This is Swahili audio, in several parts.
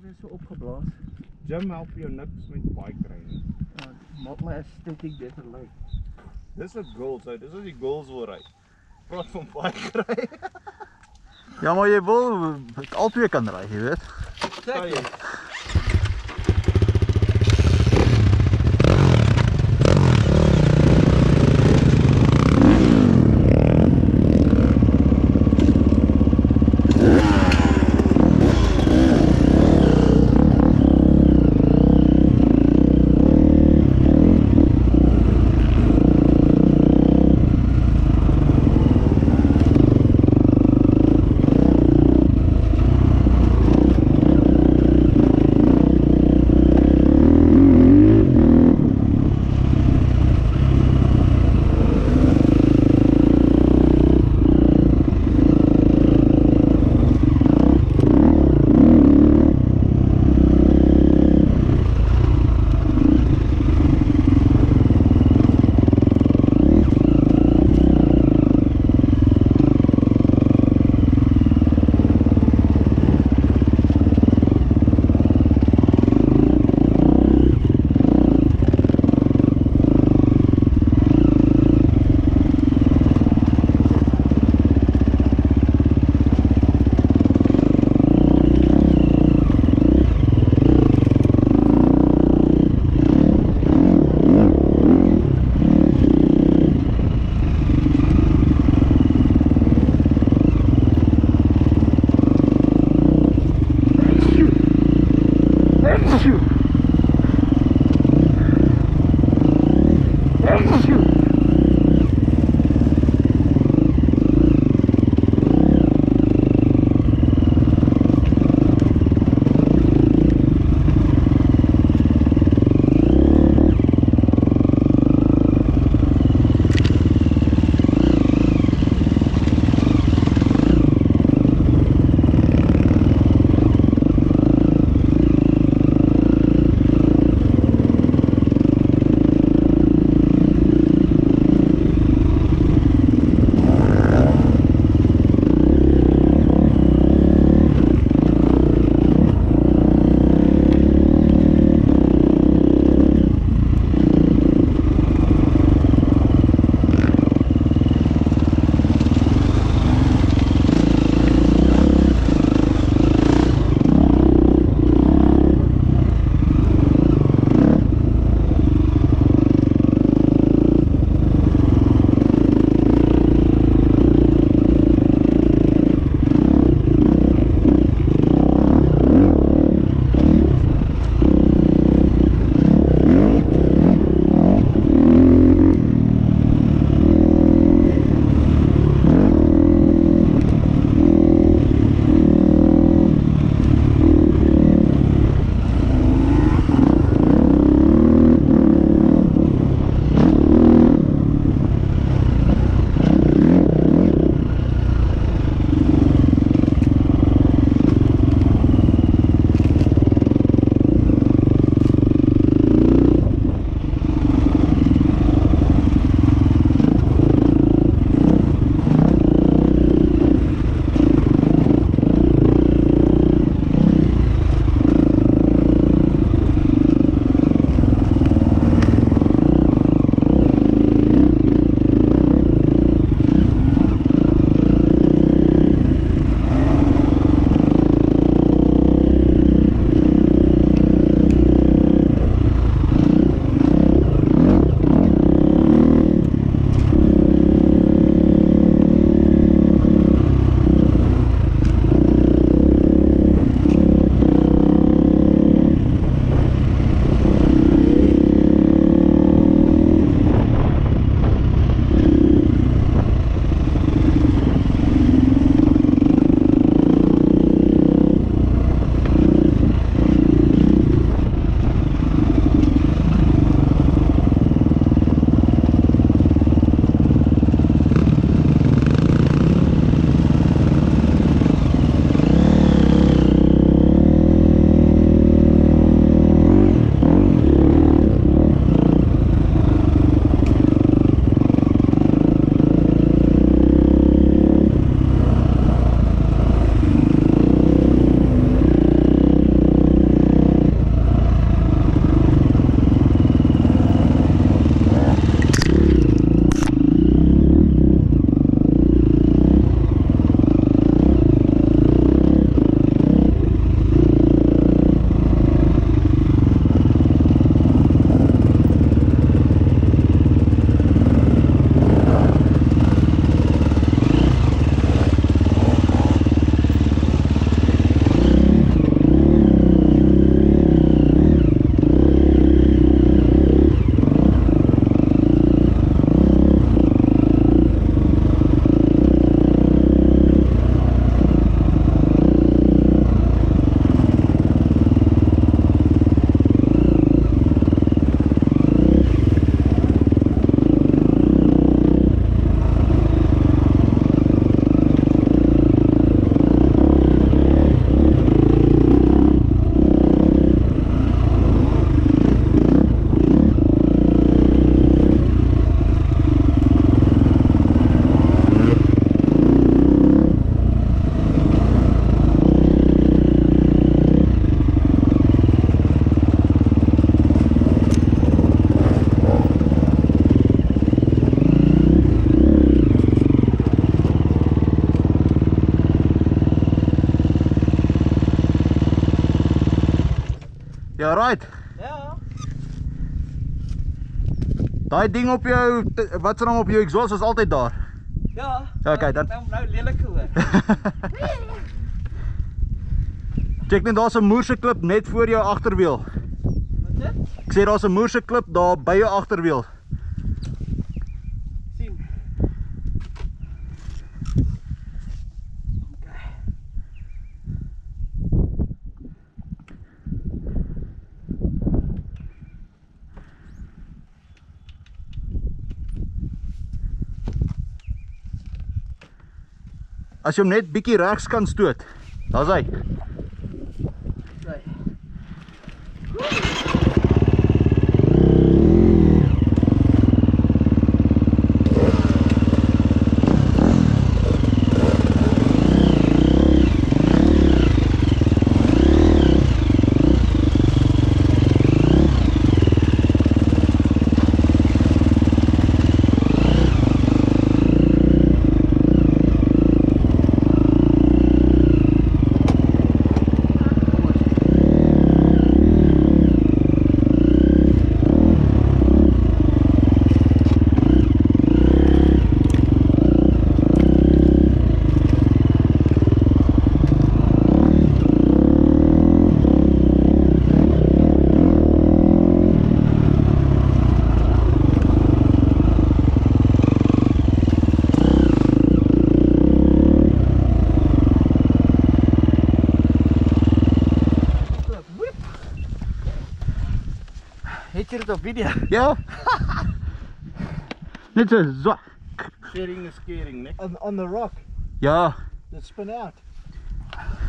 weer so opgeblaas. Jim help jou niks met bike ry nie. Ja, maak my aesthetic beter lyk. Dis 'n goal, so dis as jy goals wil ry. Praat van bike ry. Ja, maar jy wil albei kan ry, jy weet. Exactly. Ja, right. Ja. Daai ding op jou, wat se naam op jou exhaust is altyd daar. Ja. Ja, kyk dan. Nou lelijk hoor. Check net, daar's 'n moerse klip net voor jou agterwiel. Wat dit? Ek sê daar's 'n moerse klip daar by jou agterwiel. Sien. As jy hom net bietjie regs kan stoot. Daar's hy. Okay. Het jy dit op video? Ja. Net so zwak. Sharing is caring, né? On the rock. Ja. That spin out.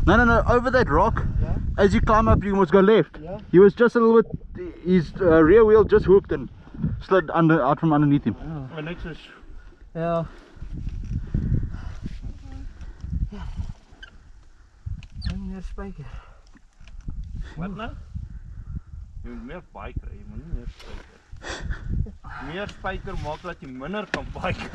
No, over that rock. Yeah. As you climb up, you must go left. Yeah. He was just a little bit, his rear wheel just hooked and slid out from underneath him. Maar net so Ja. En meer spyker. wat nou? Jy moet meer bike ry, jy moet nie meer spyker. Meer spyker maak dat jy minder kan bike.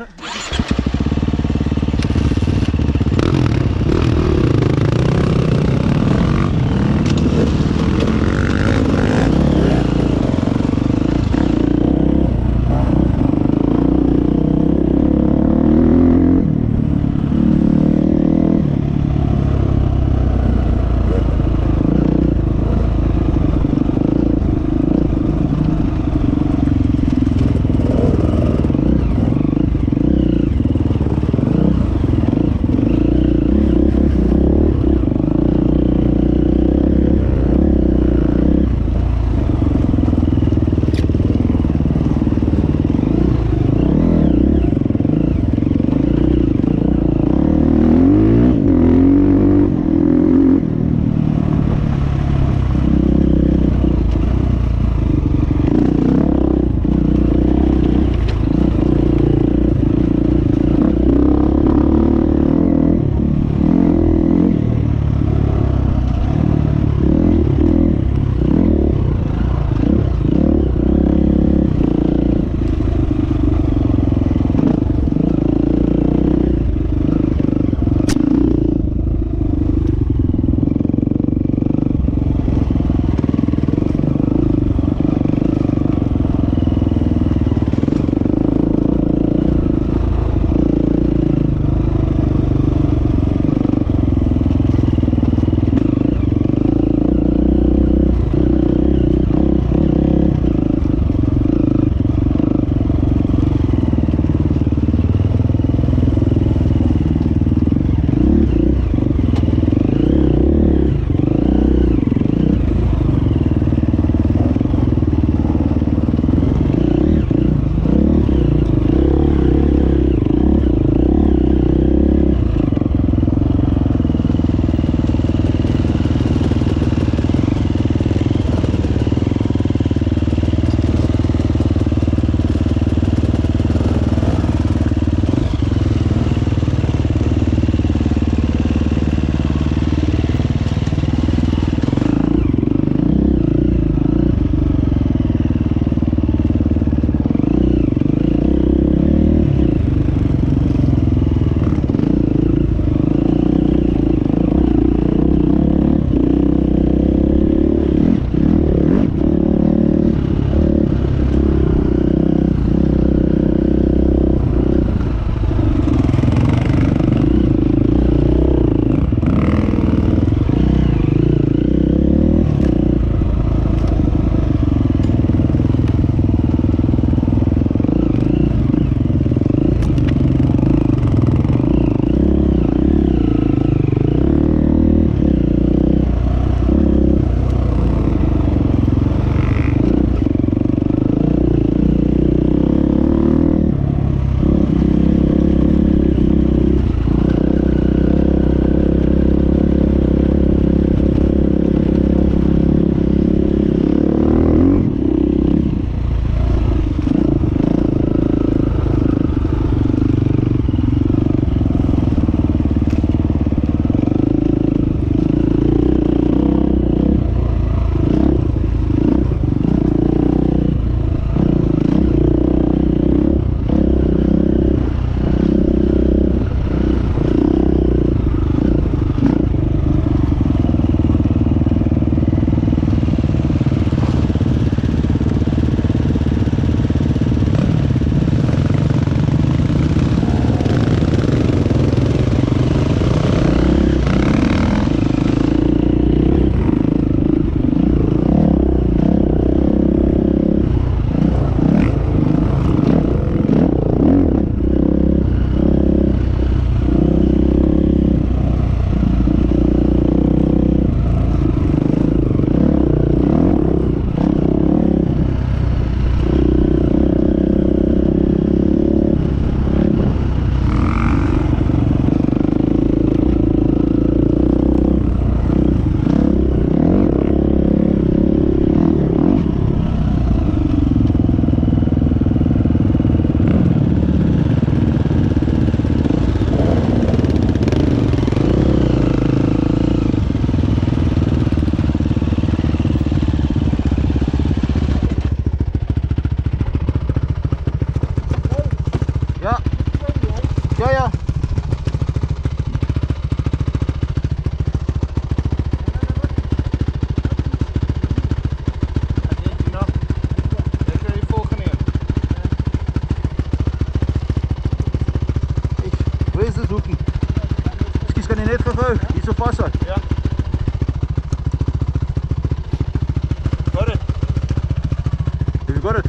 You got it.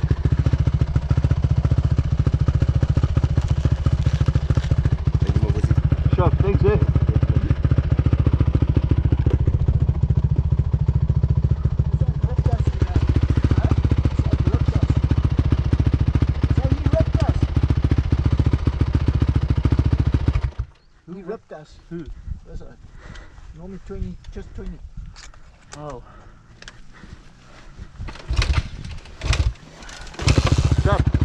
Sharp, thanks, eh? He ripped us. Who? Was it? Normally 20, just 20. Oh. Sharp.